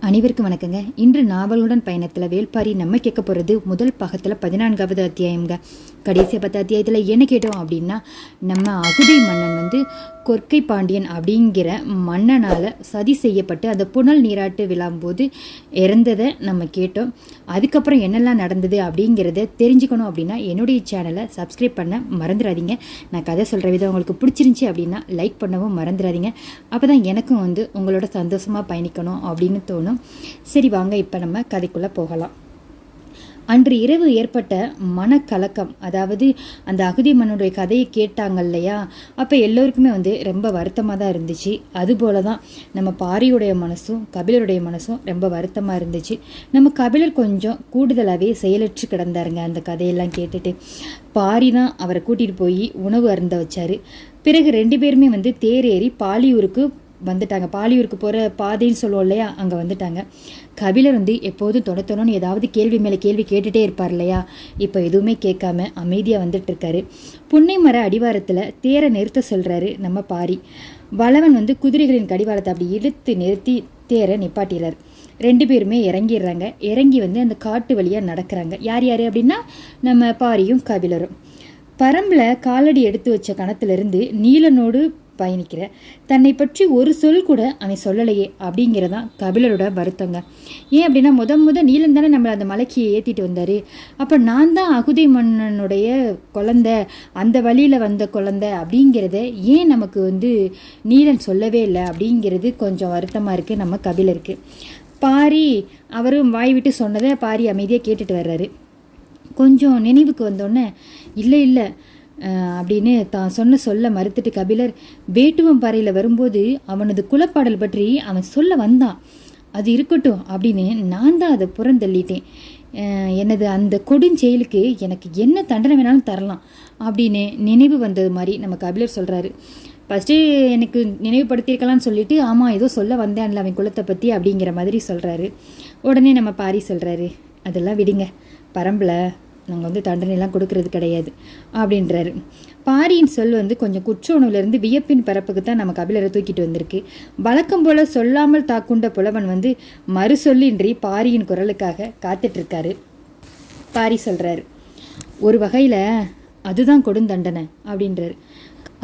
அனைவருக்கும் வணக்கங்க. இன்று நாவலுடன் பயணத்தில் வேள்பாரி நம்ம கேட்க போகிறது முதல் பாகத்தில் 14வது அத்தியாயங்க. கடைசி 10 அத்தியாயத்தில் என்ன கேட்டோம் அப்படின்னா, நம்ம அகுதை மன்னன் கொற்கை பாண்டியன் அப்படிங்கிற மன்னனால் சதி செய்யப்பட்டு அந்த புனல் நீராட்டு விழாம்போது இறந்ததை நம்ம கேட்டோம். அதுக்கப்புறம் என்னெல்லாம் நடந்தது அப்படிங்கிறத தெரிஞ்சுக்கணும் அப்படின்னா என்னுடைய சேனலை சப்ஸ்கிரைப் பண்ண மறந்துடாதீங்க. நான் கதை சொல்கிற விதம் உங்களுக்கு பிடிச்சிருந்துச்சி அப்படின்னா லைக் பண்ணவும் மறந்துடாதீங்க. அப்போ தான் எனக்கும் உங்களோட சந்தோஷமாக பயணிக்கணும் அப்படின்னு தோணும். சரி வாங்க, இப்போ நம்ம கதைக்குள்ளே போகலாம். அன்று இரவு ஏற்பட்ட மனக்கலக்கம், அதாவது அந்த அகுதி மன்னனுடைய கதையை கேட்டாங்க இல்லையா, அப்போ எல்லோருக்குமே ரொம்ப வருத்தமாக தான் இருந்துச்சு. அதுபோல தான் நம்ம பாரியுடைய மனசும் கபிலருடைய மனசும் ரொம்ப வருத்தமாக இருந்துச்சு. நம்ம கபிலர் கொஞ்சம் கூடுதலாகவே செயலற்று கிடந்தாருங்க. அந்த கதையெல்லாம் கேட்டுட்டு பாரி தான் அவரை கூட்டிகிட்டு போய் உணவு அருந்த வச்சார். பிறகு 2 பேருமே தேரேறி பாலியூருக்கு வந்துட்டாங்க. பாலியூருக்கு போகிற பாதைன்னு சொல்லுவோம் இல்லையா, அங்கே வந்துட்டாங்க. கபிலர் எப்போதும் தொடத்தணும்னு ஏதாவது கேள்வி மேலே கேள்வி கேட்டுகிட்டே இருப்பார் இல்லையா, இப்போ எதுவுமே கேட்காம அமைதியாக வந்துட்டுருக்காரு. புன்னை மர அடிவாரத்தில் தேரை நிறுத்த சொல்கிறாரு நம்ம பாரி. வளவன் குதிரைகளின் கடிவாளத்தை அப்படி இழுத்து நிறுத்தி தேரை நிப்பாட்டிடுறார். 2 பேருமே இறங்கிடுறாங்க. இறங்கி அந்த காட்டு வழியாக நடக்கிறாங்க. யார் யார் அப்படின்னா நம்ம பாரியும் கபிலரும். பரம்பில் காலடி எடுத்து வச்ச கணத்திலிருந்து நீலனோடு பயணிக்கிற தன்னை பற்றி ஒரு சொல் கூட அவன் சொல்லலையே அப்படிங்கிறதான் கபிலரோட வருத்தங்க. ஏன் அப்படின்னா முத நீலன் தானே நம்மளை அந்த மலைக்கு ஏற்றிட்டு வந்தார். அப்போ நான் தான் அகுதை மன்னனுடைய குழந்தை, அந்த வழியில் வந்த குழந்தை அப்படிங்கிறத ஏன் நமக்கு நீலன் சொல்லவே இல்லை அப்படிங்கிறது கொஞ்சம் வருத்தமாக இருக்குது நம்ம கபிலருக்கு. பாரி அவரும் வாய் விட்டு சொன்னதை பாரி அமைதியாக கேட்டுட்டு வர்றாரு. கொஞ்சம் நினைவுக்கு வந்தோடனே இல்லை அப்படின்னு தான் சொல்ல மறுத்துட்டு கபிலர், வேட்டுவம் பாறையில் வரும்போது அவனது குலப்பாடல் பற்றி அவன் சொல்ல வந்தான், அது இருக்கட்டும் அப்படின்னு நான் தான் அதை புறந்தள்ளிட்டேன். எனது அந்த கொடுஞ்செயலுக்கு எனக்கு என்ன தண்டனை வேணாலும் தரலாம் அப்படின்னு நினைவு வந்தது மாதிரி நம்ம கபிலர் சொல்கிறாரு. ஃபஸ்ட்டு எனக்கு நினைவுபடுத்தியிருக்கலாம்னு சொல்லிட்டு, ஆமாம் ஏதோ சொல்ல வந்தேன்ல அவன் குலத்தை பற்றி அப்படிங்கிற மாதிரி சொல்கிறாரு. உடனே நம்ம பாரி சொல்கிறாரு, அதெல்லாம் விடுங்க, பரம்பில் நாங்கள் தண்டனைலாம் கொடுக்கறது கிடையாது அப்படின்றாரு. பாரியின் சொல் கொஞ்சம் குற்ற உணவுலேருந்து வியப்பின் பரப்புக்கு தான் நம்ம கபிலரை தூக்கிட்டு வந்திருக்கு. வழக்கம் போல் சொல்லாமல் தாக்குண்ட புலவன் மறு சொல்லின்றி பாரியின் குரலுக்காக காத்துட்ருக்காரு. பாரி சொல்கிறாரு, ஒரு வகையில் அதுதான் கொடுந்தண்டனை அப்படின்றாரு.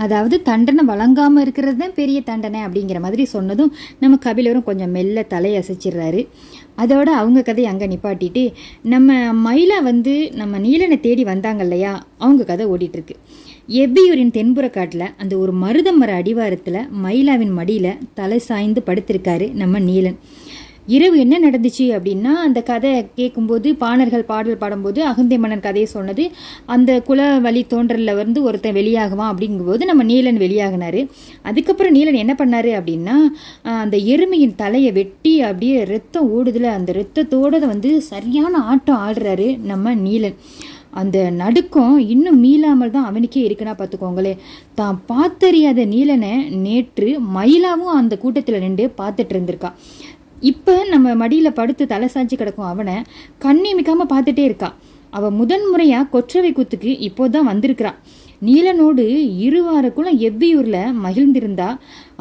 அதாவது தண்டனை வழங்காமல் இருக்கிறது தான் பெரிய தண்டனை அப்படிங்கிற மாதிரி சொன்னதும் நம்ம கபிலரும் கொஞ்சம் மெல்ல தலையசைச்சிடுறாரு. அதோட அவங்க கதையை அங்கே நிப்பாட்டிட்டு நம்ம மயிலா நம்ம நீலனை தேடி வந்தாங்க இல்லையா, அவங்க கதை ஓடிட்டுருக்கு. எவ்வியூரின் தென்புற காட்டில் அந்த ஒரு மருத மர அடிவாரத்தில் மயிலாவின் மடியில் தலை சாய்ந்து படுத்திருக்காரு நம்ம நீலன். இரவு என்ன நடந்துச்சு அப்படின்னா, அந்த கதை கேட்கும்போது பாணர்கள் பாடல் பாடும்போது அகுந்தை மன்னன் கதையை சொன்னது, அந்த குல வழி தோன்றலில் ஒருத்தன் வெளியாகுவான் அப்படிங்கும்போது நம்ம நீலன் வெளியாகினார். அதுக்கப்புறம் நீலன் என்ன பண்ணார் அப்படின்னா, அந்த எருமையின் தலையை வெட்டி அப்படியே ரத்தம் ஓடுதில் அந்த ரத்தத்தோடு சரியான ஆட்டம் ஆடுறாரு நம்ம நீலன். அந்த நடுக்கம் இன்னும் மீளாமல் தான் அவனுக்கே இருக்குன்னா பார்த்துக்கோங்களே. தான் பார்த்தறியாத நீலனை நேற்று மயிலாவும் அந்த கூட்டத்தில் நின்று பார்த்துட்டு இருந்திருக்கா. இப்போ நம்ம மடியில் படுத்து தலை சாஞ்சி கிடக்கும் அவனை கண்ணிமிக்காமல் பார்த்துட்டே இருக்கா. அவள் முதன்முறையாக கொற்றவை கூத்துக்கு இப்போதான் வந்திருக்கிறான். நீலனோடு 2 வாரக்குள்ள எவ்வியூரில் மகிழ்ந்திருந்தா.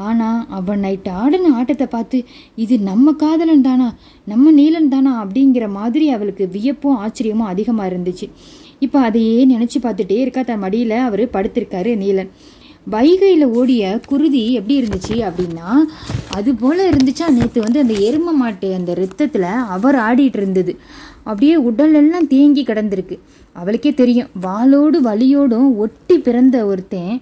ஆனால் அவன் நைட்டு ஆடின ஆட்டத்தை பார்த்து இது நம்ம காதலன் தானா, நம்ம நீலன் தானா அப்படிங்கிற மாதிரி அவளுக்கு வியப்பும் ஆச்சரியமும் அதிகமாக இருந்துச்சு. இப்போ அதையே நினச்சி பார்த்துட்டே இருக்கா. தன் மடியில் அவர் படுத்திருக்காரு நீலன். வைகையில் ஓடிய குருதி எப்படி இருந்துச்சு அப்படின்னா, அது போல் இருந்துச்சா நேற்று அந்த எரும மாட்டு அந்த ரத்தத்தில் அவர் ஆடிட்டு இருந்தது. அப்படியே உடலெல்லாம் தேங்கி கிடந்திருக்கு. அவளுக்கே தெரியும், வாளோடு வலியோடும் ஒட்டி பிறந்த ஒருத்தன்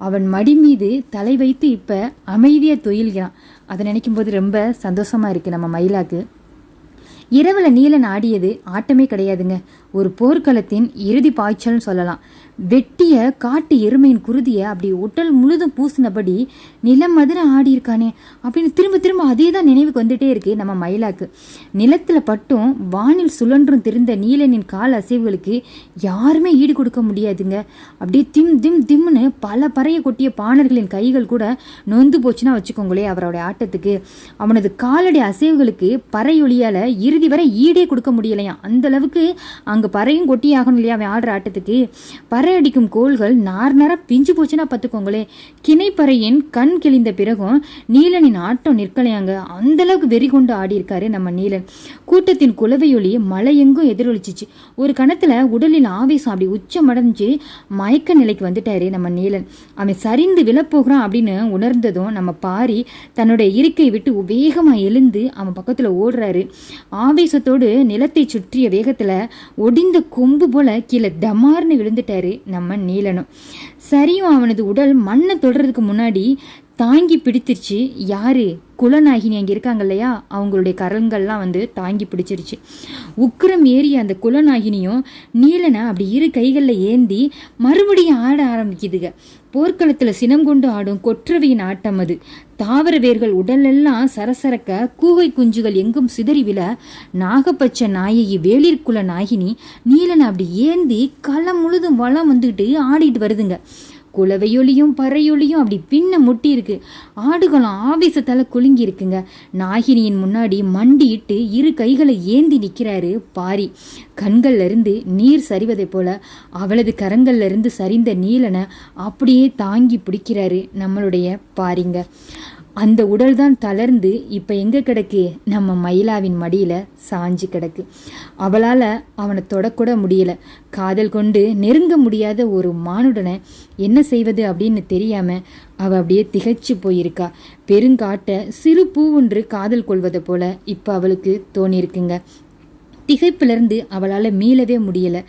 அவன் மடி மீது தலை வைத்து இப்போ அமைதியாக தொயில்கிறான். அதை நினைக்கும் போது ரொம்ப சந்தோஷமாக இருக்குது நம்ம மயிலாக்கு. இரவில் நீலன் ஆடியது ஆட்டமே கிடையாதுங்க, ஒரு போர்க்களத்தின் இறுதி பாய்ச்சல்னு சொல்லலாம். வெட்டிய காட்டு எருமையின் குருதியை அப்படி உடல் முழுதும் பூசினபடி நிலம் மதுரை ஆடி இருக்கானே அப்படின்னு திரும்ப திரும்ப அதே தான் நினைவுக்கு வந்துட்டே இருக்கு நம்ம மயிலாக்கு. நிலத்தில் பட்டும் வானில் சுழன்றும் திரிந்த நீலனின் கால அசைவுகளுக்கு யாருமே ஈடு கொடுக்க முடியாதுங்க. அப்படியே திம் திம் திம்னு பல பறைய கொட்டிய பாணர்களின் கைகள் கூட நொந்து போச்சுன்னா வச்சுக்கோங்களே அவரோட ஆட்டத்துக்கு. அவனது காலடி அசைவுகளுக்கு பறையொலியால் இறுதி வரை ஈடே கொடுக்க முடியலையாம். அந்த அளவுக்கு அங்கே பறையும் கொட்டி ஆகணும் இல்லையா அவன் ஆடுற ஆட்டத்துக்கு. பறை அடிக்கும் கோள்கள் நார் பிஞ்சு போச்சுன்னா பார்த்துக்கோங்களே. கிணைப்பறையின் கண் கிழிந்த பிறகும் நீலனின் ஆட்டம் நிற்கலையாங்க. அந்தளவுக்கு வெறி கொண்டு ஆடி இருக்காரு நம்ம நீலன். கூட்டத்தின் குலவையொலி மலை எங்கும் எதிரொலிச்சிச்சு. ஒரு கணத்தில் உடலில் ஆவேசம் அப்படி உச்சமடைஞ்சு மயக்க நிலைக்கு வந்துட்டாரு நம்ம நீலன். அவன் சரிந்து விழப்போகிறான் அப்படின்னு உணர்ந்ததும் நம்ம பாரி தன்னுடைய இருக்கை விட்டு வேகமாக எழுந்து அவன் பக்கத்தில் ஓடுறாரு. ஆவேசத்தோடு நிலத்தை சுற்றிய வேகத்தில் ஒடிந்த கொம்பு போல கீழே டமார்னு விழுந்துட்டாரு நம்ம நீலனும். சரியும் அவனது உடல் மண்ணை தொடுறதுக்கு முன்னாடி தாங்கி பிடிச்சிருச்சு. யாரு? குலநாகினி அங்கே இருக்காங்க இல்லையா, அவங்களுடைய கரங்கள்லாம் வந்து தாங்கி பிடிச்சிருச்சு. உக்கிரம் ஏறிய அந்த குலநாகினியும் நீலனை அப்படி இரு கைகளில் ஏந்தி மறுபடியும் ஆட ஆரம்பிக்குதுங்க. போர்க்களத்தில் சினம் கொண்டு ஆடும் கொற்றவையின் ஆட்டம் அது. தாவர வேர்கள் உடலெல்லாம் சரசரக்க, கூகை குஞ்சுகள் எங்கும் சிதறி விழ, நாகப்பச்ச நாயகி வேளிர்குல நாகினி நீலனை அப்படி ஏந்தி களம் முழுதும் வளம் வந்துக்கிட்டு ஆடிட்டு வருதுங்க. குலவையொலியும் பறையொலியும் அப்படி பின்ன முட்டி இருக்கு. ஆடுகளும் ஆவேசத்தால குலுங்கி இருக்குங்க. நாகினியின் முன்னாடி மண்டியிட்டு இரு கைகளை ஏந்தி நிற்கிறாரு பாரி. கண்கள்ல இருந்து நீர் சரிவதை போல அவளது கரங்கள்ல இருந்து சரிந்த நீலனை அப்படியே தாங்கி பிடிக்கிறாரு நம்மளுடைய பாரிங்க. அந்த உடல் தான் தளர்ந்து இப்போ எங்கே கிடக்கு? நம்ம மயிலாவின் மடியில் சாஞ்சு கிடக்கு. அவளால் அவனை தொடக்கூட முடியலை. காதல் கொண்டு நெருங்க முடியாத ஒரு மானுடனை என்ன செய்வது அப்படின்னு தெரியாமல் அவள் அப்படியே திகைச்சு போயிருக்கா. பெருங்காட்டை சிறு பூவொன்று காதல் கொள்வதை போல இப்போ அவளுக்கு தோணியிருக்குங்க. திகைப்பிலிருந்து அவளால் மீளவே முடியலை.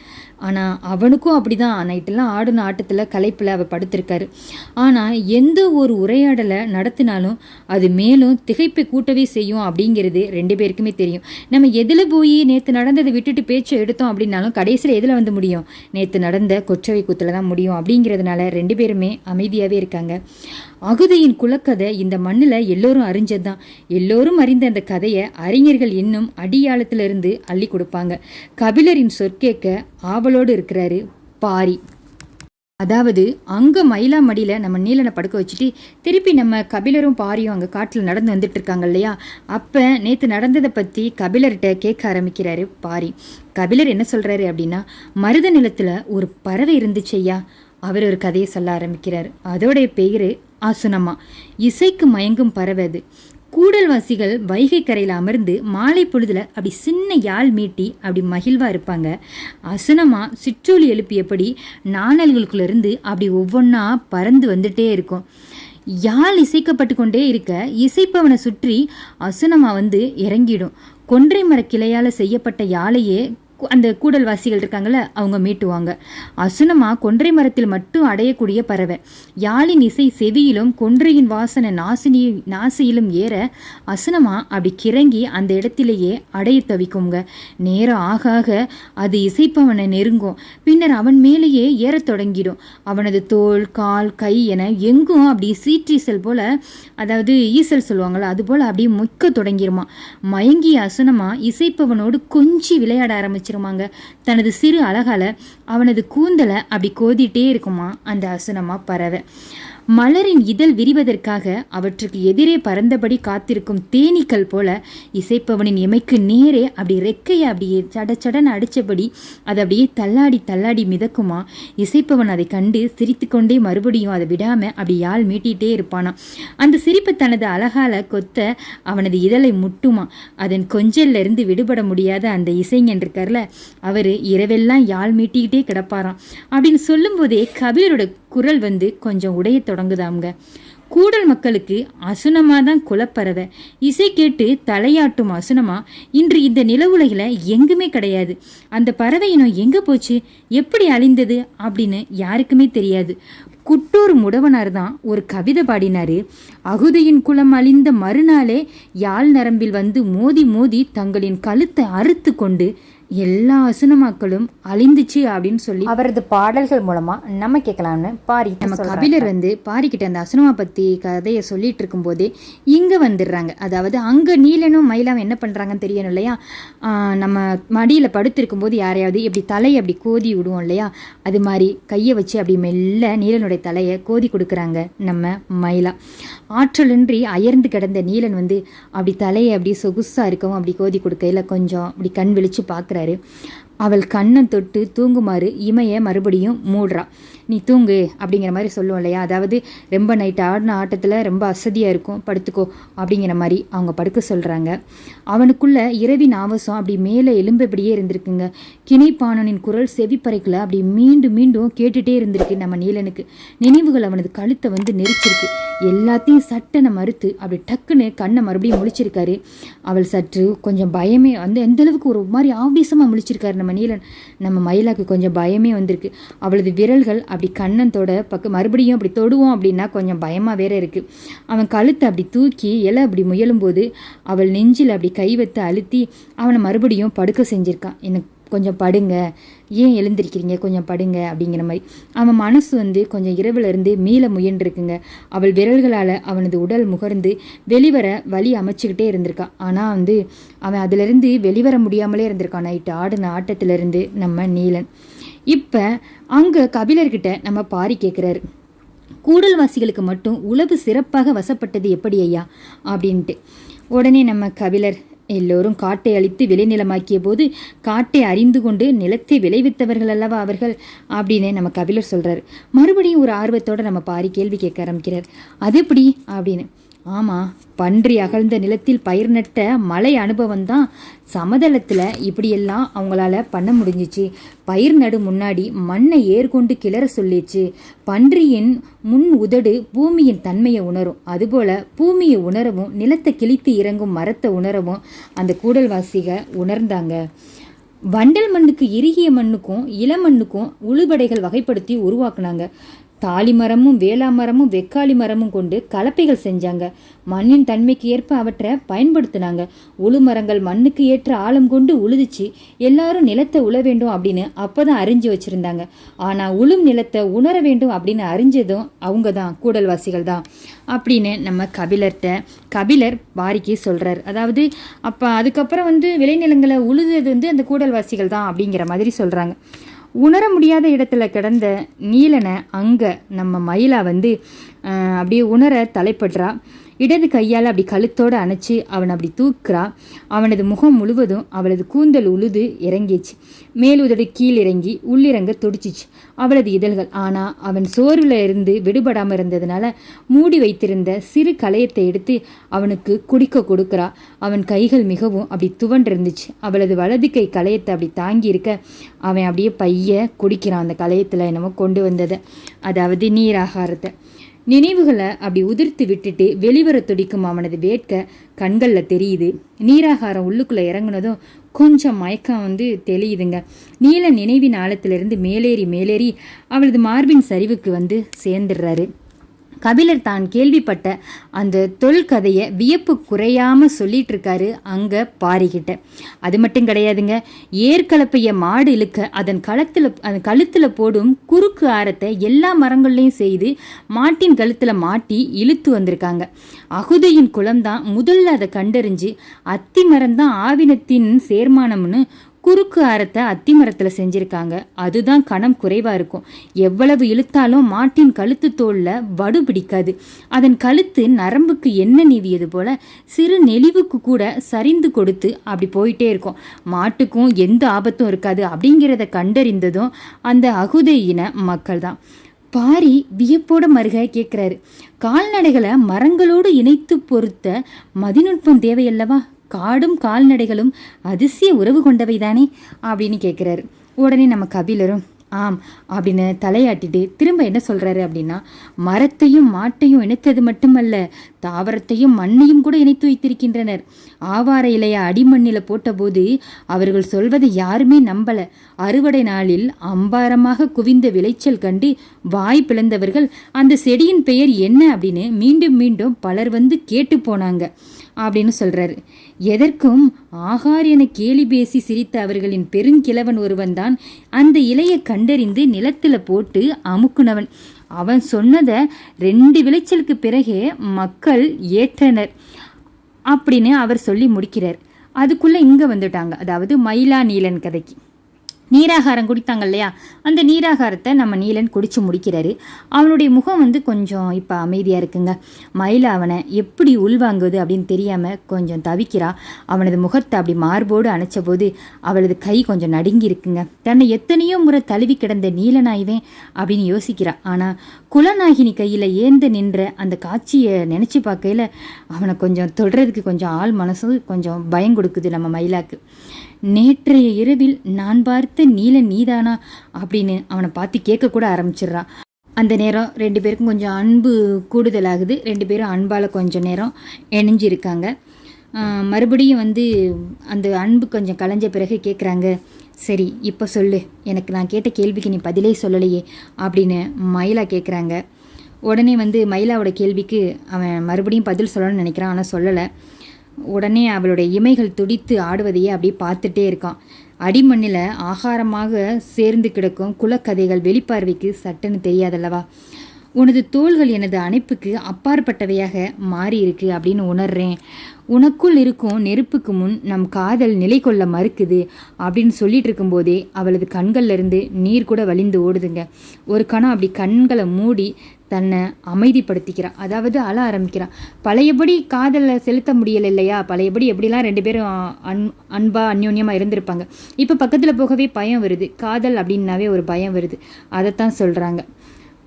ஆனால் அவனுக்கும் அப்படிதான். நைட்டெல்லாம் ஆடின ஆட்டத்தில் களைப்பில் அவள் படுத்திருக்காரு. ஆனால் எந்த ஒரு உரையாடலை நடத்தினாலும் அது மேலும் திகைப்பை கூட்டவே செய்யும் அப்படிங்கிறது ரெண்டு பேருக்குமே தெரியும். நம்ம எதில் போய் நேற்று நடந்ததை விட்டுட்டு பேச்சை எடுத்தோம் அப்படின்னாலும் கடைசியில் எதில் வந்து முடியும்? நேற்று நடந்த கொற்றவை கூத்தில் தான் முடியும். அப்படிங்கிறதுனால ரெண்டு பேருமே அமைதியாகவே இருக்காங்க. அகுதையின் குலக்கதை இந்த மண்ணில் எல்லோரும் அறிஞ்சதுதான். எல்லோரும் அறிந்த அந்த கதையை அறிஞர்கள் இன்னும் அடியாளத்திலிருந்து அள்ளி கொடுப்பாங்க. கபிலரின் சொற்கேட்க ஆவலோடு இருக்கிறாரு பாரி. அதாவது அங்கே மயிலா மடியில் நம்ம நீலனை படுக்க வச்சுட்டு திருப்பி நம்ம கபிலரும் பாரியும் அங்கே காட்டில் நடந்து வந்துட்டு இருக்காங்க இல்லையா. அப்போ நேற்று நடந்ததை பற்றி கபிலர்கிட்ட கேட்க ஆரம்பிக்கிறாரு பாரி. கபிலர் என்ன சொல்கிறாரு அப்படின்னா, மருத நிலத்தில் ஒரு பறவை இருந்துச்சையா. அவர் ஒரு கதையை சொல்ல ஆரம்பிக்கிறார். அதோடைய பேர் அசுனமா. இசைக்கு மயங்கும் பறவை அது. கூடல்வாசிகள் வைகை கரையில் அமர்ந்து மாலை பொழுதுல அப்படி சின்ன யாழ் மீட்டி அப்படி மகிழ்வாக இருப்பாங்க. அசுனமா சிற்றொலி எழுப்பியபடி நாணல்களுக்குள்ளேருந்து அப்படி ஒவ்வொன்றா பறந்து வந்துட்டே இருக்கும். யாழ் இசைக்கப்பட்டு கொண்டே இருக்க இசைப்பவனை சுற்றி அசுனமா வந்து இறங்கிடும். கொன்றை மர கிளையால் செய்யப்பட்ட யாழையே அந்த கூடல்வாசிகள் இருக்காங்கள்ல அவங்க மீட்டுவாங்க. அசுனமா கொன்றை மரத்தில் மட்டும் அடையக்கூடிய பறவை. யாழின் இசை செவியிலும் கொன்றையின் வாசனை நாசியிலும் ஏற அசுனமா அப்படி கிறங்கி அந்த இடத்திலேயே அடைய தவிக்குங்க. நேரம் ஆக ஆக அது இசைப்பவனை நெருங்கும். பின்னர் அவன் மேலேயே ஏறத் தொடங்கிடும். அவனது தோல், கால், கை என எங்கும் அப்படி சீற்றீசல் போல, அதாவது ஈசல் சொல்லுவாங்கள்ல, அது போல அப்படியே மொய்க்க தொடங்கிருமா. மயங்கிய அசுனமா இசைப்பவனோடு கொஞ்சி விளையாட ஆரம்பிச்சு தனது சிறு அழகால அவனது கூந்தலை அப்படி கோதிட்டே இருக்குமா அந்த அசுனமா பறவை. மலரின் இதழ் விரிவதற்காக அவற்றுக்கு எதிரே பறந்தபடி காத்திருக்கும் தேனீக்கள் போல இசைப்பவனின் இமைக்கு நேரே அப்படி ரெக்கையை அப்படியே சடச்சடன்னு அடித்தபடி அதை அப்படியே தள்ளாடி தள்ளாடி மிதக்குமா. இசைப்பவன் அதை கண்டு சிரித்து கொண்டே மறுபடியும் அதை விடாமல் அப்படி யாழ் மீட்டிகிட்டே இருப்பானா. அந்த சிரிப்பு தனது அழகால கொத்த அவனது இதழை முட்டுமா. அதன் கொஞ்சல்ல இருந்து விடுபட முடியாத அந்த இசைஞன் இருக்கார்ல, அவர் இரவெல்லாம் யாழ் மீட்டிக்கிட்டே கிடப்பாராம். அப்படின்னு சொல்லும் போதே கபிலரோட குரல் வந்து கொஞ்சம் உடைய தொடங்குதாங்க. கூடல் மக்களுக்கு அசுனமா தான் குலப்பறவை. இசை கேட்டு தலையாட்டும் அசுனமா இன்று இந்த நில உலகில் எங்குமே கிடையாது. அந்த பறவை இனம் எங்கே போச்சு, எப்படி அழிந்தது அப்படின்னு யாருக்குமே தெரியாது. குட்டூர் முடவனார் தான் ஒரு கவிதை பாடினாரு. அகுதையின் குலம் அழிந்த மறுநாளே யாழ் நரம்பில் வந்து மோதி மோதி தங்களின் கழுத்தை அறுத்து கொண்டு எல்லா அசுனமாக்களும் அழிந்துச்சு அப்படின்னு சொல்லி அவரது பாடல்கள் மூலமா நம்ம கேட்கலாம்னு பாரி. நம்ம கபிலர் வந்து பாரிக்கிட்ட அந்த அசுனமா பத்தி கதையை சொல்லிட்டு இருக்கும் போதே இங்க வந்துடுறாங்க. அதாவது அங்க நீலனும் மயிலாவும் என்ன பண்றாங்கன்னு தெரியணும் இல்லையா. நம்ம மடியில படுத்திருக்கும் போது யாரையாவது இப்படி தலையை அப்படி கோதி விடுவோம் இல்லையா, அது மாதிரி கையை வச்சு அப்படி மெல்ல நீலனுடைய தலையை கோதி கொடுக்குறாங்க நம்ம மயிலா. ஆற்றலின்றி அயர்ந்து கிடந்த நீலன் வந்து அப்படி தலையை அப்படி சொகுசா இருக்கவும் அப்படி கோதி கொடுக்கையில கொஞ்சம் அப்படி கண் விழிச்சு பார்க்குறாரு. அவள் கண்ணன் தொட்டு தூங்குமாறு இமைய மறுபடியும் மூடுறா. நீ தூங்கு அப்படிங்கிற மாதிரி சொல்லுவோம் இல்லையா, அதாவது ரொம்ப நைட் ஆடின ஆட்டத்தில் ரொம்ப அசதியாக இருக்கும், படுத்துக்கோ அப்படிங்கிற மாதிரி அவங்க படுக்க சொல்கிறாங்க. அவனுக்குள்ள இரவின் ஆவசம் அப்படி மேலே எலும்பப்படியே இருந்திருக்குங்க. கிணைப்பாணனின் குரல் செவிப்பறைக்குள்ள அப்படி மீண்டும் மீண்டும் கேட்டுகிட்டே இருந்திருக்கு நம்ம நீலனுக்கு. நினைவுகள் அவனது கழுத்தை வந்து நெரிச்சிருக்கு. எல்லாத்தையும் சட்டனை மறுத்து அப்படி டக்குன்னு கண்ணை மறுபடியும் முழிச்சிருக்காரு. அவள் சற்று கொஞ்சம் பயமே வந்து எந்த அளவுக்கு ஒரு மாதிரி ஆவேசமாக முழிச்சிருக்காரு நம்ம நீலன். நம்ம மயிலாக்கு கொஞ்சம் பயமே வந்திருக்கு. அவளது விரல்கள் அப்படி கண்ணத்தோட பக்கம் மறுபடியும் அப்படி தொடுவோம் அப்படின்னா கொஞ்சம் பயமாக வேற இருக்குது. அவன் கழுத்தை அப்படி தூக்கி இலை அப்படி முயலும்போது அவள் நெஞ்சில் அப்படி கை வைத்து அழுத்தி அவனை மறுபடியும் படுக்க செஞ்சிருக்கான். எனக்கு கொஞ்சம் படுங்க, ஏன் எழுந்திருக்கிறீங்க, கொஞ்சம் படுங்க அப்படிங்கிற மாதிரி. அவன் மனசு வந்து கொஞ்சம் இரவுலேருந்து மீள முயன்றிருக்குங்க. அவள் விரல்களால் அவனது உடல் முகர்ந்து வெளிவர வழி அமைச்சுக்கிட்டே இருந்திருக்கான். ஆனால் வந்து அவன் அதிலிருந்து வெளிவர முடியாமலே இருந்திருக்கான் நைட்டு ஆடின ஆட்டத்திலிருந்து நம்ம நீலன். இப்போ அங்கே கபிலர்கிட்ட நம்ம பாரி கேட்குறாரு, கூடல்வாசிகளுக்கு மட்டும் உளவு சிறப்பாக வசப்பட்டது எப்படி ஐயா அப்படின்ட்டு. உடனே நம்ம கபிலர், எல்லோரும் காட்டை அழித்து விளைநிலமாக்கிய போது காட்டை அறிந்து கொண்டு நிலத்தை விளைவித்தவர்கள் அல்லவா அவர்கள் அப்படின்னு நம்ம கபிலர் சொல்கிறார். மறுபடியும் ஒரு ஆர்வத்தோடு நம்ம பாரி கேள்வி கேட்க ஆரம்பிக்கிறார். அது எப்படி அப்படின்னு. ஆமாம், பன்றி அகழ்ந்த நிலத்தில் பயிர் நட்ட மலை அனுபவம் தான் சமதளத்தில் இப்படியெல்லாம் அவங்களால பண்ண முடிஞ்சிச்சு. பயிர் நடு முன்னாடி மண்ணை ஏற்கொண்டு கிளற சொல்லிச்சு. பன்றியின் முன் உதடு பூமியின் தன்மையை உணரும், அதுபோல் பூமியை உணரவும் நிலத்தை கிழித்து இறங்கும் மரத்தை உணரவும் அந்த கூடல்வாசிக உணர்ந்தாங்க. வண்டல் மண்ணுக்கு இறுகிய மண்ணுக்கும் இளமண்ணுக்கும் உழுபடைகள் வகைப்படுத்தி உருவாக்குனாங்க. தாலி மரமும் வேளா மரமும் வெக்காளி மரமும் கொண்டு கலப்பைகள் செஞ்சாங்க. மண்ணின் தன்மைக்கு ஏற்ப அவற்றை பயன்படுத்தினாங்க. உழு மரங்கள் மண்ணுக்கு ஏற்ற ஆழம் கொண்டு உழுதுச்சு. எல்லாரும் நிலத்தை உழ வேண்டும் அப்படின்னு அப்போதான் அறிஞ்சு வச்சுருந்தாங்க. ஆனால் உழும் நிலத்தை உணர வேண்டும் அப்படின்னு அறிஞ்சதும் அவங்க தான், கூடல்வாசிகள் தான் அப்படின்னு நம்ம கபிலர் பாரிக்கு சொல்கிறார். அதாவது அப்போ அதுக்கப்புறம் வந்து விளைநிலங்களை உழுது வந்து அந்த கூடல்வாசிகள் தான் அப்படிங்கிற மாதிரி சொல்கிறாங்க. உணர முடியாத இடத்துல கிடந்த நீலனை அங்கே நம்ம மயிலா வந்து அப்படியே உணர தலைப்படுறா. இடது கையால் அப்படி கழுத்தோடு அணைச்சி அவனை அப்படி தூக்குறா. அவனது முகம் முழுவதும் அவளது கூந்தல் உழுது இறங்கிச்சு. மேலுதடு கீழ் இறங்கி உள்ளிறங்க துடிச்சிச்சு அவளது இதழ்கள். ஆனால் அவன் சோர்வில் இருந்து விடுபடாமல் இருந்ததுனால மூடி வைத்திருந்த சிறு களையத்தை எடுத்து அவனுக்கு குடிக்க கொடுக்குறா. அவன் கைகள் மிகவும் அப்படி துவண்டிருந்துச்சு. அவளது வலது கை களையத்தை அப்படி தாங்கி இருக்க அவன் அப்படியே பைய குடிக்கிறான் அந்த களையத்தில் என்னமோ கொண்டு வந்ததை, அதாவது நீராகாரத்தை. நினைவுகளை அப்படி உதிர்த்து விட்டுட்டு வெளிவர துடிக்கும் அவனது வேட்கை கண்களில் தெரியுது. நீராகாரம் உள்ளுக்குள்ளே இறங்குனதும் கொஞ்சம் மயக்கம் வந்து தெளியுதுங்க. நீல நினைவின் ஆழத்திலிருந்து மேலேறி அவளது மார்பின் சரிவுக்கு வந்து சேர்ந்துடுறாரு. கபிலர் தான் கேள்விப்பட்ட அந்த தொல்கதையை வியப்பு குறையாமல் சொல்லிட்டு இருக்காரு அங்கே பாரிக்கிட்ட. அது மட்டும் கிடையாதுங்க, ஏற்கலப்பைய மாடு இழுக்க அதன் கழுத்தில் போடும் குறுக்கு ஆரத்தை எல்லா மரங்கள்லையும் செய்து மாட்டின் கழுத்தில் மாட்டி இழுத்து வந்திருக்காங்க. அகுதையின் குளம்தான் முதல்ல அதை கண்டறிஞ்சு அத்தி மரம்தான் ஆவினத்தின் சேர்மானம்னு குறுக்கு ஆரத்தை அத்தி மரத்தில் செஞ்சுருக்காங்க. அதுதான் கணம் குறைவாக இருக்கும். எவ்வளவு இழுத்தாலும் மாட்டின் கழுத்து தோலில் வடு பிடிக்காது. அதன் கழுத்து நரம்புக்கு எண்ணெய் நீவியது போல சிறு நெளிவுக்கு கூட சரிந்து கொடுத்து அப்படி போயிட்டே இருக்கும். மாட்டுக்கும் எந்த ஆபத்தும் இருக்காது அப்படிங்கிறத கண்டறிந்ததும் அந்த அகுதை இன மக்கள் தான். பாரி வியப்போட மருக கேட்குறாரு, கால்நடைகளை மரங்களோடு இணைத்து பொறுத்த மதிநுட்பம் தேவையல்லவா? காடும் கால்நடைகளும் அதிசய உறவு கொண்டவைதானே அப்படின்னு கேட்குறாரு. உடனே நம்ம கபிலரும் ஆம் அப்படின்னு தலையாட்டிட்டு திரும்ப என்ன சொல்கிறாரு அப்படின்னா, மரத்தையும் மாட்டையும் இணைத்தது மட்டுமல்ல, தாவரத்தையும் மண்ணையும் கூட இணைத்து வைத்திருக்கின்றனர். ஆவார இலைய அடிமண்ணில் போட்டபோது அவர்கள் சொல்வதை யாருமே நம்பலை. அறுவடை நாளில் அம்பாரமாக குவிந்த விளைச்சல் கண்டு வாய் பிளந்தவர்கள் அந்த செடியின் பெயர் என்ன அப்படின்னு மீண்டும் மீண்டும் பலர் வந்து கேட்டு போனாங்க அப்படின்னு சொல்கிறாரு. எதற்கும் ஆகார் என கேலி பேசி சிரித்த அவர்களின் பெருங்கிழவன் ஒருவன் தான் அந்த இலையை கண்டறிந்து நிலத்தில் போட்டு அமுக்குனவன். அவன் சொன்னதை 2 விளைச்சலுக்கு பிறகே மக்கள் ஏற்றனர் அப்படின்னு அவர் சொல்லி முடிக்கிறார். அதுக்குள்ளே இங்கே வந்துட்டாங்க, அதாவது மயிலா நீலன் கதைக்கு. நீராகாரம் குடித்தாங்க இல்லையா, அந்த நீராகாரத்தை நம்ம நீலன் குடித்து முடிக்கிறாரு. அவனுடைய முகம் வந்து கொஞ்சம் இப்போ அமைதியாக இருக்குங்க. மயிலா அவனை எப்படி உள்வாங்குவது அப்படின்னு தெரியாமல் கொஞ்சம் தவிக்கிறா. அவனது முகத்தை அப்படி மார்போடு அணைச்ச போது அவளது கை கொஞ்சம் நடுங்கி இருக்குங்க. தன்னை எத்தனையோ முறை தழுவி கிடந்த நீலனாய்வேன் அப்படின்னு யோசிக்கிறா. ஆனால் குலநாயகினி கையில் ஏந்து நின்ற அந்த காட்சியை நினச்சி பார்க்கையில் அவனை கொஞ்சம் தொடுறதுக்கு கொஞ்சம் ஆள் மனசு கொஞ்சம் பயம் கொடுக்குது நம்ம மயிலாக்கு. நேற்றைய இரவில் நான் பார்த்த நீலன் நீதானா அப்படின்னு அவனை பார்த்து கேட்கக்கூட ஆரம்பிச்சிடுறான். அந்த நேரம் 2 பேருக்கும் கொஞ்சம் அன்பு கூடுதலாகுது. 2 பேரும் அன்பால் கொஞ்சம் நேரம் இணைஞ்சிருக்காங்க. மறுபடியும் வந்து அந்த அன்பு கொஞ்சம் கலைஞ்ச பிறகு கேட்குறாங்க, சரி இப்போ சொல்லு, எனக்கு நான் கேட்ட கேள்விக்கு நீ பதிலே சொல்லலையே அப்படின்னு மயிலா கேட்குறாங்க. உடனே வந்து மயிலாவோட கேள்விக்கு அவன் மறுபடியும் பதில் சொல்லணும்னு நினைக்கிறான், ஆனால் சொல்லலை. உடனே அவளுடைய இமைகள் துடித்து ஆடுவதையே அப்படியே பார்த்துட்டே இருக்கான். அடிமண்ணில் ஆகாரமாக சேர்ந்து கிடக்கும் குலக்கதைகள் வெளிப்பார்வைக்கு சட்டுன்னு தெரியாதல்லவா. உனது தோள்கள் எனது அணைப்புக்கு அப்பாற்பட்டவையாக மாறி இருக்கு அப்படின்னு உணர்றேன். உனக்குள் இருக்கும் நெருப்புக்கு முன் நம் காதல் நிலை கொள்ள மறுக்குது அப்படின்னு சொல்லிட்டு இருக்கும்போதே அவளது கண்கள்ல இருந்து நீர் கூட வலிந்து ஓடுதுங்க. ஒரு கணம் அப்படி கண்களை மூடி தன்னை அமைதிப்படுத்திக்கிறான். அதாவது அழ ஆரம்பிக்கிறான். பழையபடி காதலை செலுத்த முடியலை இல்லையா, பழையபடி எப்படிலாம் 2 பேரும் அன்பா அந்யோன்யமாக இருந்திருப்பாங்க. இப்போ பக்கத்தில் போகவே பயம் வருது. காதல் அப்படின்னாவே ஒரு பயம் வருது. அதைத்தான் சொல்கிறாங்க.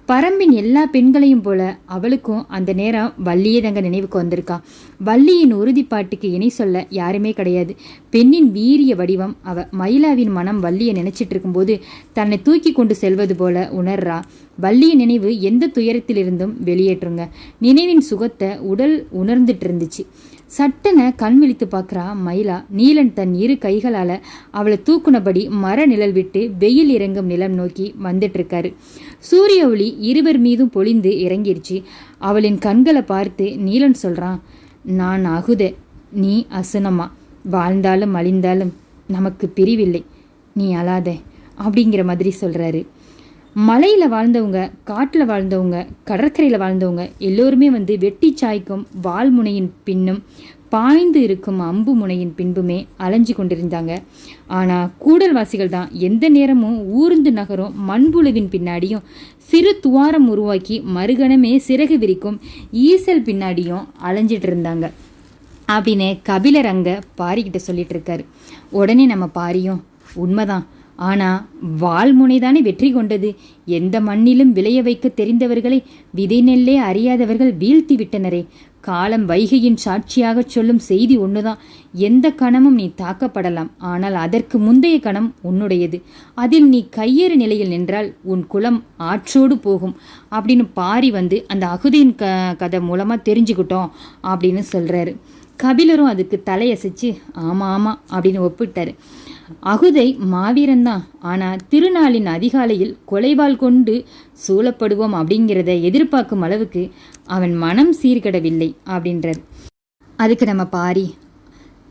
பரம்பின் எல்லா பெண்களையும் போல அவளுக்கும் அந்த நேரம் வள்ளியே தங்க நினைவுக்கு வந்திருக்கா. வள்ளியின் உறுதிப்பாட்டுக்கு இணை சொல்ல யாருமே கிடையாது. பெண்ணின் வீரிய வடிவம் அவ. மயிலாவின் மனம் வள்ளியை நினைச்சிட்டு இருக்கும்போது தன்னை தூக்கி கொண்டு செல்வது போல உணர்றா. வள்ளியின் நினைவு எந்த துயரத்திலிருந்தும் வெளியேற்றுங்க. நினைவின் சுகத்தை உடல் உணர்ந்துட்டு இருந்துச்சு. சட்டென கண் விழித்து பார்க்குறா மயிலா. நீலன் தன் 2 கைகளால் அவளை தூக்குனபடி மர நிழல் விட்டு வெயில் இறங்கும் நிலம் நோக்கி வந்துட்டு இருக்காரு. சூரிய ஒளி இருவர் மீதும் பொழிந்து இறங்கிருச்சு. அவளின் கண்களை பார்த்து நீலன் சொல்கிறான், நான் அகுத, நீ அசுனமா, வாழ்ந்தாலும் அழிந்தாலும் நமக்கு பிரிவில்லை, நீ அழாத அப்படிங்கிற மாதிரி சொல்கிறாரு. மலையில் வாழ்ந்தவங்க, காட்டில் வாழ்ந்தவங்க, கடற்கரையில் வாழ்ந்தவங்க எல்லோருமே வந்து வெட்டி சாய்க்கும் வால்முனையின் பின்னும் பாய்ந்து இருக்கும் அம்பு முனையின் பின்புமே அலைஞ்சு கொண்டிருந்தாங்க. ஆனால் கூடல்வாசிகள் தான் எந்த நேரமும் ஊர்ந்து நகரும் மண்புழுவின் பின்னாடியும் சிறு துவாரம் உருவாக்கி மறுகணமே சிறகு விரிக்கும் ஈசல் பின்னாடியும் அலைஞ்சிட்டு இருந்தாங்க அப்படின்னு கபிலர் அங்கே பாரிக்கிட்ட சொல்லிட்டு இருக்காரு. உடனே நம்ம பாரியும், உண்மைதான், ஆனால் வால்முனைதானே வெற்றி கொண்டது. எந்த மண்ணிலும் விளைய வைக்க தெரிந்தவர்களை விதை நெல்லே அறியாதவர்கள் வீழ்த்தி விட்டனரே. காலம் வைகையின் சாட்சியாக சொல்லும் செய்தி ஒன்றுதான். எந்த கணமும் நீ தாக்கப்படலாம், ஆனால் அதற்கு முந்தைய கணம் உன்னுடையது. அதில் நீ கையேறு நிலையில் நின்றால் உன் குலம் ஆற்றோடு போகும் அப்படின்னு பாரி வந்து அந்த அகுதியின் கதை மூலமாக தெரிஞ்சுக்கிட்டோம் அப்படின்னு சொல்கிறாரு. கபிலரும் அதுக்கு தலையசைச்சு ஆமாம் ஆமாம் அப்படின்னு ஒப்பிட்டாரு. அகுதை மாவீரன்தான், ஆனால் திருநாளின் அதிகாலையில் கொலைவாள் கொண்டு சூழப்படுவோம் அப்படிங்கிறத எதிர்பார்க்கும் அளவுக்கு அவன் மனம் சீர்கடவில்லை அப்படின்றார். அதுக்கு நம்ம பாரி,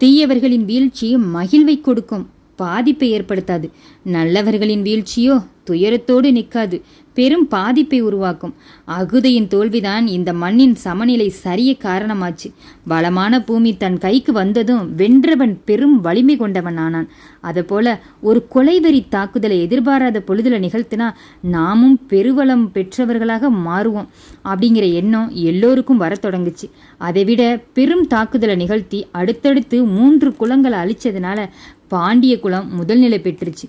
தீயவர்களின் வீழ்ச்சி மகிழ்வை கொடுக்கும், பாதிப்பை ஏற்படுத்தாது. நல்லவர்களின் வீழ்ச்சியோ துயரத்தோடு நிற்காது, பெரும் பாதிப்பை உருவாக்கும். அகுதையின் தோல்விதான் இந்த மண்ணின் சமநிலை சரிய காரணமாச்சு. வளமான பூமி தன் கைக்கு வந்ததும் வென்றவன் பெரும் வலிமை கொண்டவன் ஆனான். அதுபோல ஒரு கொலைவெறி தாக்குதலை எதிர்பாராத பொழுதுல நிகழ்த்தினா நாமும் பெருவளம் பெற்றவர்களாக மாறுவோம் அப்படிங்கிற எண்ணம் எல்லோருக்கும் வர தொடங்குச்சு. அதைவிட பெரும் தாக்குதலை நிகழ்த்தி அடுத்தடுத்து 3 குலங்களை அழிச்சதுனால பாண்டிய குலம் முதல் நிலை பெற்றுச்சு.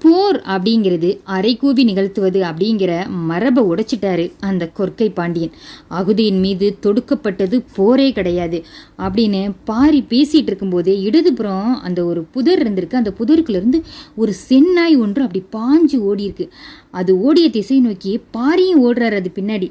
போர் அப்படிங்கிறது அரைக்கூவி நிகழ்த்துவது அப்படிங்கிற மரபை உடைச்சிட்டாரு அந்த கொற்கை பாண்டியன். அகுதியின் மீது தொடுக்கப்பட்டது போரே கிடையாது அப்படின்னு பாரி பேசிட்டு இருக்கும்போதே இடதுபுறம் அந்த ஒரு புதர் இருந்திருக்கு. அந்த புதருக்குலேருந்து ஒரு செந்நாய் ஒன்று அப்படி பாஞ்சு ஓடி இருக்கு. அது ஓடிய திசை நோக்கி பாரியும் ஓடுறாரு. அது பின்னாடி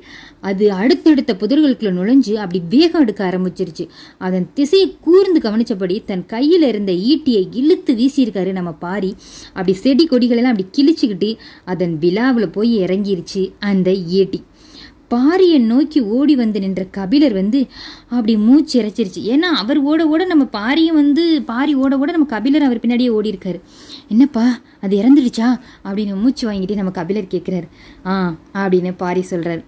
அது அடுத்தடுத்த புதர்களுக்குள்ள நுழைஞ்சு அப்படி வேகம் எடுக்க ஆரம்பிச்சிருச்சு. அதன் திசையை கூர்ந்து கவனிச்சபடி தன் கையில் இருந்த ஈட்டியை இழுத்து வீசியிருக்காரு நம்ம பாரி. அப்படி செடி கொடிகளெல்லாம் அப்படி கிழிச்சுக்கிட்டு அதன் விழாவில் போய் இறங்கிருச்சு அந்த ஈட்டி. பாரியை நோக்கி ஓடி வந்து நின்ற கபிலர் வந்து அப்படி மூச்சு இறைச்சிருச்சு. ஏன்னா அவர் ஓட ஓட நம்ம பாரியும் வந்து பாரி ஓட ஓட நம்ம கபிலர் அவர் பின்னாடியே ஓடி இருக்காரு. என்னப்பா அது இறந்துடுச்சா அப்படின்னு மூச்சு வாங்கிட்டு நம்ம கபிலர் கேட்குறாரு. அப்படின்னு பாரி சொல்கிறார்.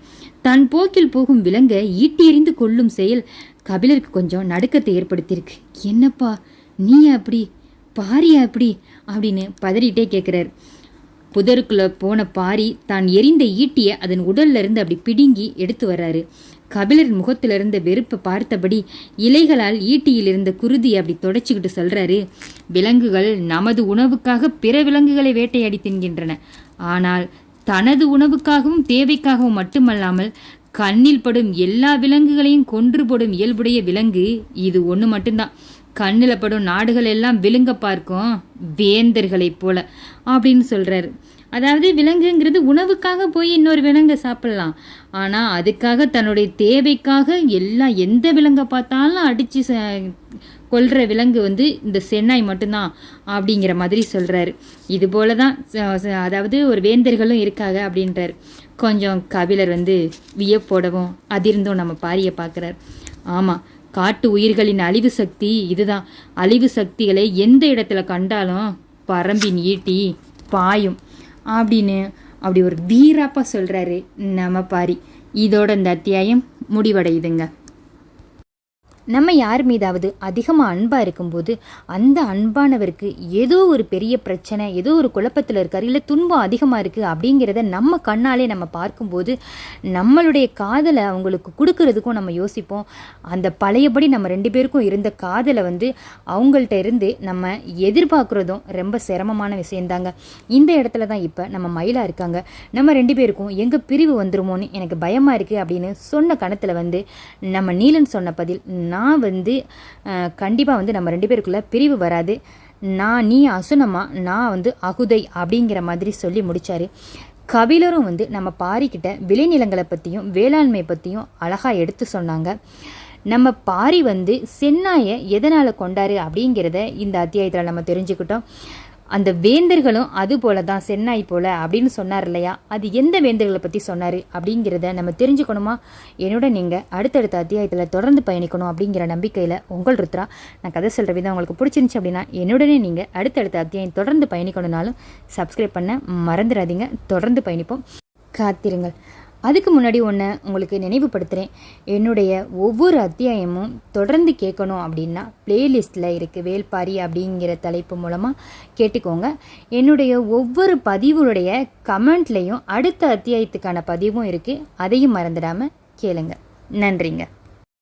தன் போக்கில் போகும் விலங்கை ஈட்டி எறிந்து கொள்ளும் செயல் கபிலருக்கு கொஞ்சம் நடுக்கத்தை ஏற்படுத்தியிருக்கு. என்னப்பா நீ அப்படி பாரியா எப்படி அப்படின்னு பதறிட்டே கேட்குறாரு. புதருக்குள்ளே போன பாரி தான் எரிந்த ஈட்டியை அதன் உடல்ல இருந்து அப்படி பிடுங்கி எடுத்து வர்றாரு. கபிலர் முகத்துல இருந்த வெறுப்பை பார்த்தபடி இலைகளால் ஈட்டியில் இருந்த குருதியை அப்படி தொடச்சிக்கிட்டு சொல்றாரு, விலங்குகள் நமது உணவுக்காக பிற விலங்குகளை வேட்டையாடி தின்கின்றன. ஆனால் தனது உணவுக்காகவும் தேவைக்காகவும் மட்டுமல்லாமல் கண்ணில் படும் எல்லா விலங்குகளையும் கொன்று போடும் இயல்புடைய விலங்கு இது ஒன்று மட்டும்தான். கண்ணில் படும் நாடுகள் எல்லாம் விலங்க பார்க்கும் வேந்தர்களைப் போல அப்படின்னு சொல்றாரு. அதாவது விலங்குங்கிறது உணவுக்காக போய் இன்னொரு விலங்கை சாப்பிடலாம், ஆனால் அதுக்காக தன்னுடைய தேவைக்காக எந்த விலங்கை பார்த்தாலும் அடித்து கொல்ற விலங்கு இந்த சென்னாய் மட்டும்தான் அப்படிங்கிற மாதிரி சொல்கிறாரு. இது போல தான் அதாவது ஒரு வேந்தர்களும் இருக்காங்க அப்படின்றார். கொஞ்சம் கபிலர் வியப்போடவும் அதிர்ந்தும் நம்ம பாரியை பார்க்குறார். ஆமாம், காட்டு உயிர்களின் அழிவு சக்தி இதுதான். அழிவு சக்திகளை எந்த இடத்துல கண்டாலும் பரம்பின் ஈட்டி பாயும் அப்படின்னு அப்படி ஒரு வீராப்பா சொல்கிறாரு நம்ம பாரி. இதோட இந்த அத்தியாயம் முடிவடையுதுங்க. நம்ம யார் மீதாவது அதிகமாக அன்பாக இருக்கும்போது அந்த அன்பானவருக்கு ஏதோ ஒரு பெரிய பிரச்சனை, ஏதோ ஒரு குழப்பத்தில் இருக்கார், இல்லை துன்பம் அதிகமாக இருக்குது அப்படிங்கிறத நம்ம கண்ணாலே நம்ம பார்க்கும்போது நம்மளுடைய காதலை அவங்களுக்கு கொடுக்கறதுக்கும் நம்ம யோசிப்போம். அந்த பழையபடி நம்ம 2 பேருக்கும் இருந்த காதலை அவங்கள்ட்ட இருந்து நம்ம எதிர்பார்க்குறதும் ரொம்ப சிரமமான விஷயந்தாங்க. இந்த இடத்துல தான் இப்போ நம்ம மயிலா இருக்காங்க. நம்ம 2 பேருக்கும் எங்கே பிரிவு வந்துருமோன்னு எனக்கு பயமாக இருக்குது அப்படின்னு சொன்ன கணத்தில் நம்ம நீலன் சொன்ன பதில், நான் கண்டிப்பாக நம்ம 2 பேருக்குள்ளே பிரிவு வராது, நீ அசுனமா, நான் அகுதை அப்படிங்கிற மாதிரி சொல்லி முடித்தார். கபிலரும் நம்ம பாரிக்கிட்ட விளைநிலங்களை பற்றியும் வேளாண்மை பற்றியும் அழகாக எடுத்து சொன்னாங்க. நம்ம பாரி சென்னாயை எதனால் கொண்டாரு அப்படிங்கிறத இந்த அத்தியாயத்தில் நம்ம தெரிஞ்சுக்கிட்டோம். அந்த வேந்தர்களும் அது போல தான் சென்னாய் போல அப்படின்னு சொன்னார் இல்லையா, அது எந்த வேந்தர்களை பற்றி சொன்னார் அப்படிங்கிறத நம்ம தெரிஞ்சுக்கணுமா? என்னோட நீங்கள் அடுத்தடுத்த அத்தியாயத்தில் தொடர்ந்து பயணிக்கணும் அப்படிங்கிற நம்பிக்கையில் உங்கள் ருத்ரா. நான் கதை சொல்கிற விதம் உங்களுக்கு பிடிச்சிருந்துச்சு அப்படின்னா என்னுடனே நீங்கள் அடுத்தடுத்த அத்தியாயம் தொடர்ந்து பயணிக்கணும்னாலும் சப்ஸ்கிரைப் பண்ண மறந்துடாதீங்க. தொடர்ந்து பயணிப்போம், காத்திருங்கள். அதுக்கு முன்னாடி ஒன்று உங்களுக்கு நினைவுபடுத்துகிறேன். என்னுடைய ஒவ்வொரு அத்தியாயமும் தொடர்ந்து கேட்கணும் அப்படின்னா பிளேலிஸ்ட்டில் இருக்குது. வேள்பாரி அப்படிங்கிற தலைப்பு மூலமாக கேட்டுக்கோங்க. என்னுடைய ஒவ்வொரு பதிவுடைய கமெண்ட்லேயும் அடுத்த அத்தியாயத்துக்கான பதிவும் இருக்குது. அதையும் மறந்துடாமல் கேளுங்க. நன்றிங்க.